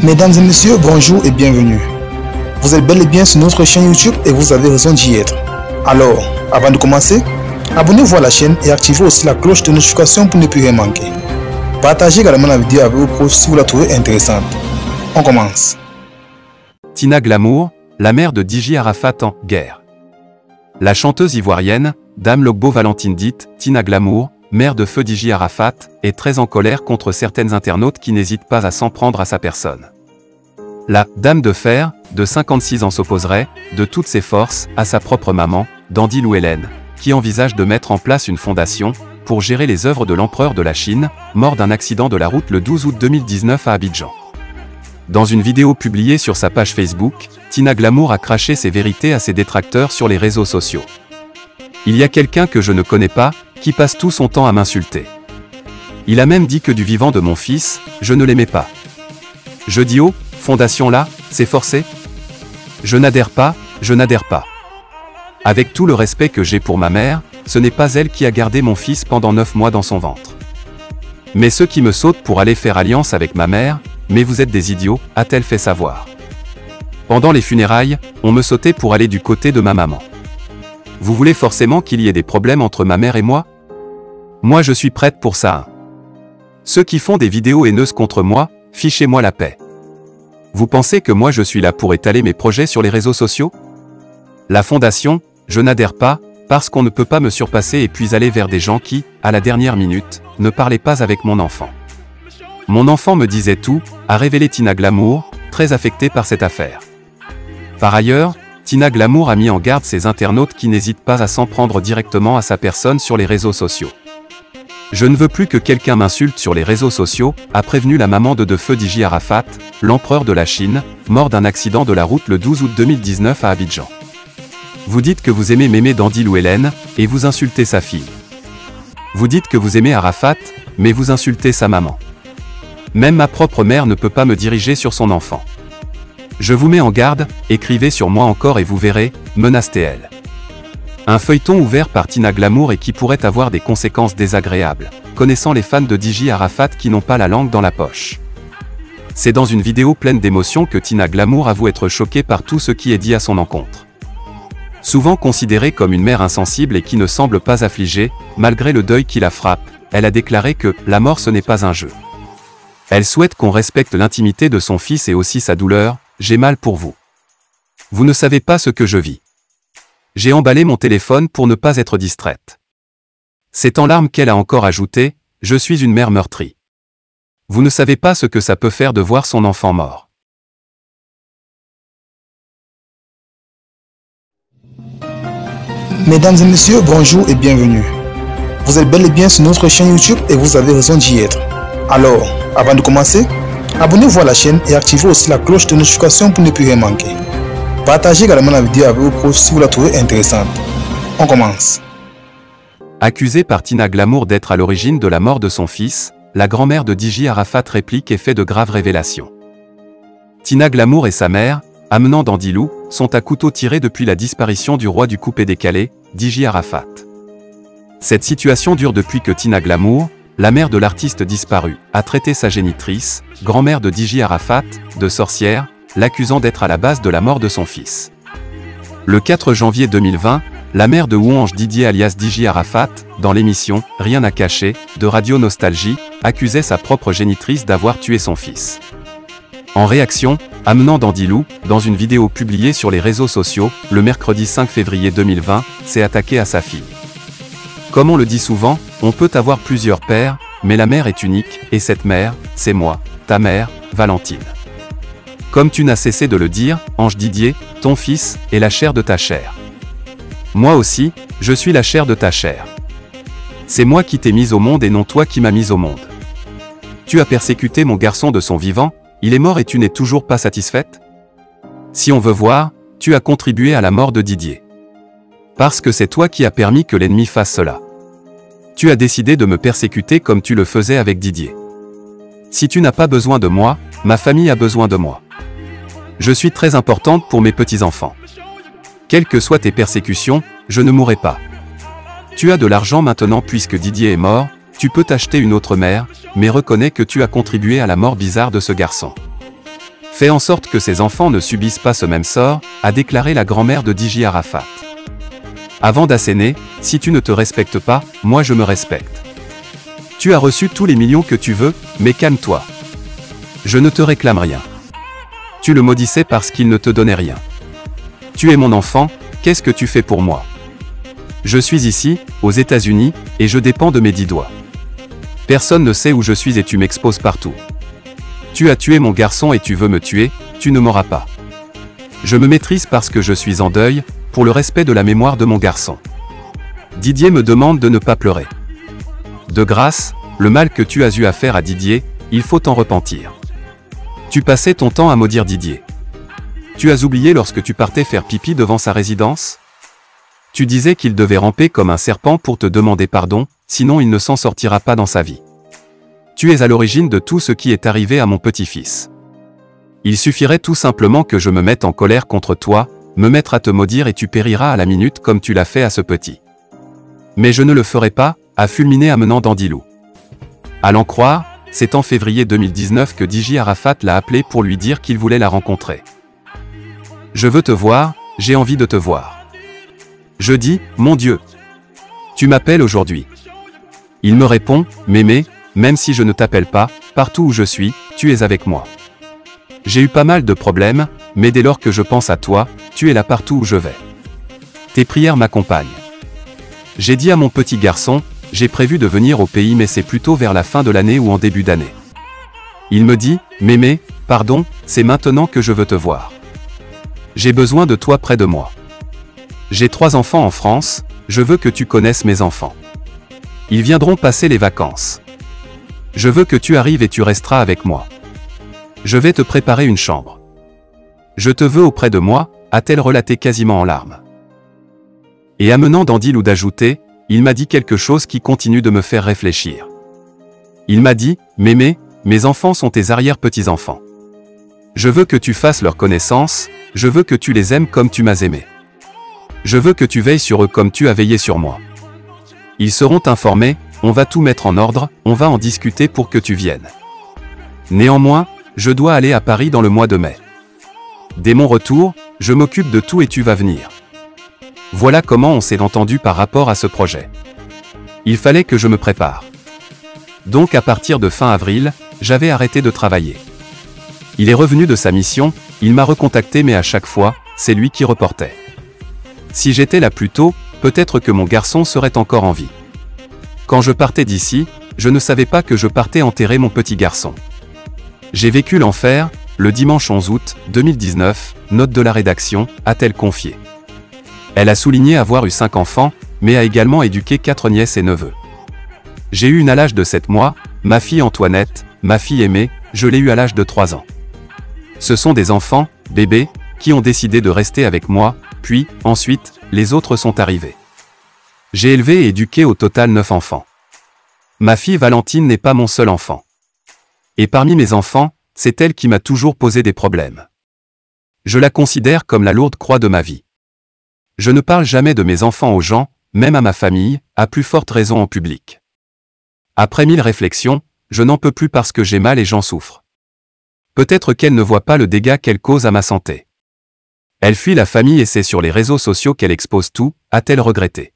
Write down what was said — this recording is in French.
Mesdames et messieurs, bonjour et bienvenue. Vous êtes bel et bien sur notre chaîne YouTube et vous avez raison d'y être. Alors, avant de commencer, abonnez-vous à la chaîne et activez aussi la cloche de notification pour ne plus rien manquer. Partagez également la vidéo avec vos proches si vous la trouvez intéressante. On commence. Tina Glamour, la mère de Dji Arafat en guerre. La chanteuse ivoirienne, Dame Logbo Valentine dite Tina Glamour, mère de feu Dji Arafat, est très en colère contre certaines internautes qui n'hésitent pas à s'en prendre à sa personne. La « Dame de fer » de 56 ans s'opposerait, de toutes ses forces, à sa propre maman, Dandy Lou Hélène, qui envisage de mettre en place une fondation pour gérer les œuvres de l'empereur de la Chine, mort d'un accident de la route le 12 août 2019 à Abidjan. Dans une vidéo publiée sur sa page Facebook, Tina Glamour a craché ses vérités à ses détracteurs sur les réseaux sociaux. Il y a quelqu'un que je ne connais pas, qui passe tout son temps à m'insulter. Il a même dit que du vivant de mon fils, je ne l'aimais pas. Je dis oh, fondation là, c'est forcé? Je n'adhère pas, je n'adhère pas. Avec tout le respect que j'ai pour ma mère, ce n'est pas elle qui a gardé mon fils pendant 9 mois dans son ventre. Mais ceux qui me sautent pour aller faire alliance avec ma mère, mais vous êtes des idiots, a-t-elle fait savoir. Pendant les funérailles, on me sautait pour aller du côté de ma maman. Vous voulez forcément qu'il y ait des problèmes entre ma mère et moi? Moi je suis prête pour ça. Ceux qui font des vidéos haineuses contre moi, fichez-moi la paix. Vous pensez que moi je suis là pour étaler mes projets sur les réseaux sociaux? La fondation, je n'adhère pas, parce qu'on ne peut pas me surpasser et puis aller vers des gens qui, à la dernière minute, ne parlaient pas avec mon enfant. Mon enfant me disait tout, a révélé Tina Glamour, très affectée par cette affaire. Par ailleurs, Tina Glamour a mis en garde ses internautes qui n'hésitent pas à s'en prendre directement à sa personne sur les réseaux sociaux. Je ne veux plus que quelqu'un m'insulte sur les réseaux sociaux, a prévenu la maman de feu Dji Arafat, l'empereur de la Chine, mort d'un accident de la route le 12 août 2019 à Abidjan. Vous dites que vous aimez mémé Dandy Lou Hélène, et vous insultez sa fille. Vous dites que vous aimez Arafat, mais vous insultez sa maman. Même ma propre mère ne peut pas me diriger sur son enfant. Je vous mets en garde, écrivez sur moi encore et vous verrez, menace-t-elle. Un feuilleton ouvert par Tina Glamour et qui pourrait avoir des conséquences désagréables, connaissant les fans de Dji Arafat qui n'ont pas la langue dans la poche. C'est dans une vidéo pleine d'émotions que Tina Glamour avoue être choquée par tout ce qui est dit à son encontre. Souvent considérée comme une mère insensible et qui ne semble pas affligée, malgré le deuil qui la frappe, elle a déclaré que « la mort ce n'est pas un jeu ». Elle souhaite qu'on respecte l'intimité de son fils et aussi sa douleur. J'ai mal pour vous. Vous ne savez pas ce que je vis. J'ai emballé mon téléphone pour ne pas être distraite. C'est en larmes qu'elle a encore ajouté, je suis une mère meurtrie. Vous ne savez pas ce que ça peut faire de voir son enfant mort. Mesdames et messieurs, bonjour et bienvenue. Vous êtes bel et bien sur notre chaîne YouTube et vous avez raison d'y être. Alors, avant de commencer, abonnez-vous à la chaîne et activez aussi la cloche de notification pour ne plus rien manquer. Partagez également la vidéo avec vos proches si vous la trouvez intéressante. On commence. Accusée par Tina Glamour d'être à l'origine de la mort de son fils, la grand-mère de Dji Arafat réplique et fait de graves révélations. Tina Glamour et sa mère, amenant Dandy Lou, sont à couteau tiré depuis la disparition du roi du coupé-décalé, Dji Arafat. Cette situation dure depuis que Tina Glamour, la mère de l'artiste disparu, a traité sa génitrice, grand-mère de Dji Arafat, de sorcière, l'accusant d'être à la base de la mort de son fils. Le 4 janvier 2020, la mère de Ouange Didier alias Dji Arafat, dans l'émission « Rien à cacher » de Radio Nostalgie, accusait sa propre génitrice d'avoir tué son fils. En réaction, amenant Dandy Lou, dans une vidéo publiée sur les réseaux sociaux, le mercredi 5 février 2020, s'est attaqué à sa fille. Comme on le dit souvent, on peut avoir plusieurs pères, mais la mère est unique, et cette mère, c'est moi, ta mère, Valentine. Comme tu n'as cessé de le dire, Ange Didier, ton fils est la chair de ta chair. Moi aussi, je suis la chair de ta chair. C'est moi qui t'ai mise au monde et non toi qui m'as mise au monde. Tu as persécuté mon garçon de son vivant, il est mort et tu n'es toujours pas satisfaite? Si on veut voir, tu as contribué à la mort de Didier. Parce que c'est toi qui as permis que l'ennemi fasse cela. Tu as décidé de me persécuter comme tu le faisais avec Didier. Si tu n'as pas besoin de moi, ma famille a besoin de moi. Je suis très importante pour mes petits-enfants. Quelles que soient tes persécutions, je ne mourrai pas. Tu as de l'argent maintenant puisque Didier est mort, tu peux t'acheter une autre mère, mais reconnais que tu as contribué à la mort bizarre de ce garçon. Fais en sorte que ces enfants ne subissent pas ce même sort, a déclaré la grand-mère de Diji Arafat. Avant d'asséner, si tu ne te respectes pas, moi je me respecte. Tu as reçu tous les millions que tu veux, mais calme-toi. Je ne te réclame rien. Tu le maudissais parce qu'il ne te donnait rien. Tu es mon enfant, qu'est-ce que tu fais pour moi? Je suis ici, aux États-Unis, et je dépends de mes 10 doigts. Personne ne sait où je suis et tu m'exposes partout. Tu as tué mon garçon et tu veux me tuer, tu ne m'auras pas. Je me maîtrise parce que je suis en deuil, pour le respect de la mémoire de mon garçon. Didier me demande de ne pas pleurer. De grâce, le mal que tu as eu à faire à Didier, il faut t'en repentir. Tu passais ton temps à maudire Didier. Tu as oublié lorsque tu partais faire pipi devant sa résidence? Tu disais qu'il devait ramper comme un serpent pour te demander pardon, sinon il ne s'en sortira pas dans sa vie. Tu es à l'origine de tout ce qui est arrivé à mon petit-fils. Il suffirait tout simplement que je me mette en colère contre toi, me mettre à te maudire et tu périras à la minute comme tu l'as fait à ce petit. Mais je ne le ferai pas, a fulminé amenant Dandilou. À l'en croire, c'est en février 2019 que Diji Arafat l'a appelé pour lui dire qu'il voulait la rencontrer. Je veux te voir, j'ai envie de te voir. Je dis, mon Dieu. Tu m'appelles aujourd'hui. Il me répond, Mémé, même si je ne t'appelle pas, partout où je suis, tu es avec moi. J'ai eu pas mal de problèmes, mais dès lors que je pense à toi, tu es là partout où je vais. Tes prières m'accompagnent. J'ai dit à mon petit garçon, j'ai prévu de venir au pays mais c'est plutôt vers la fin de l'année ou en début d'année. Il me dit, Mémé, pardon, c'est maintenant que je veux te voir. J'ai besoin de toi près de moi. J'ai 3 enfants en France, je veux que tu connaisses mes enfants. Ils viendront passer les vacances. Je veux que tu arrives et tu resteras avec moi. Je vais te préparer une chambre. Je te veux auprès de moi, a-t-elle relaté quasiment en larmes. Et amenant Dandilou d'ajouter, il m'a dit quelque chose qui continue de me faire réfléchir. Il m'a dit, Mémé, mes enfants sont tes arrière-petits-enfants. Je veux que tu fasses leur connaissance, je veux que tu les aimes comme tu m'as aimé. Je veux que tu veilles sur eux comme tu as veillé sur moi. Ils seront informés, on va tout mettre en ordre, on va en discuter pour que tu viennes. Néanmoins, je dois aller à Paris dans le mois de mai. Dès mon retour, je m'occupe de tout et tu vas venir. Voilà comment on s'est entendu par rapport à ce projet. Il fallait que je me prépare. Donc à partir de fin avril, j'avais arrêté de travailler. Il est revenu de sa mission, il m'a recontacté mais à chaque fois, c'est lui qui reportait. Si j'étais là plus tôt, peut-être que mon garçon serait encore en vie. Quand je partais d'ici, je ne savais pas que je partais enterrer mon petit garçon. J'ai vécu l'enfer, le dimanche 11 août 2019, note de la rédaction, a-t-elle confié. Elle a souligné avoir eu 5 enfants, mais a également éduqué 4 nièces et neveux. J'ai eu une à l'âge de 7 mois, ma fille Antoinette, ma fille aimée, je l'ai eue à l'âge de 3 ans. Ce sont des enfants, bébés, qui ont décidé de rester avec moi, puis, ensuite, les autres sont arrivés. J'ai élevé et éduqué au total 9 enfants. Ma fille Valentine n'est pas mon seul enfant. Et parmi mes enfants, c'est elle qui m'a toujours posé des problèmes. Je la considère comme la lourde croix de ma vie. Je ne parle jamais de mes enfants aux gens, même à ma famille, à plus forte raison en public. Après 1000 réflexions, je n'en peux plus parce que j'ai mal et j'en souffre. Peut-être qu'elle ne voit pas le dégât qu'elle cause à ma santé. Elle fuit la famille et c'est sur les réseaux sociaux qu'elle expose tout, a-t-elle regretté.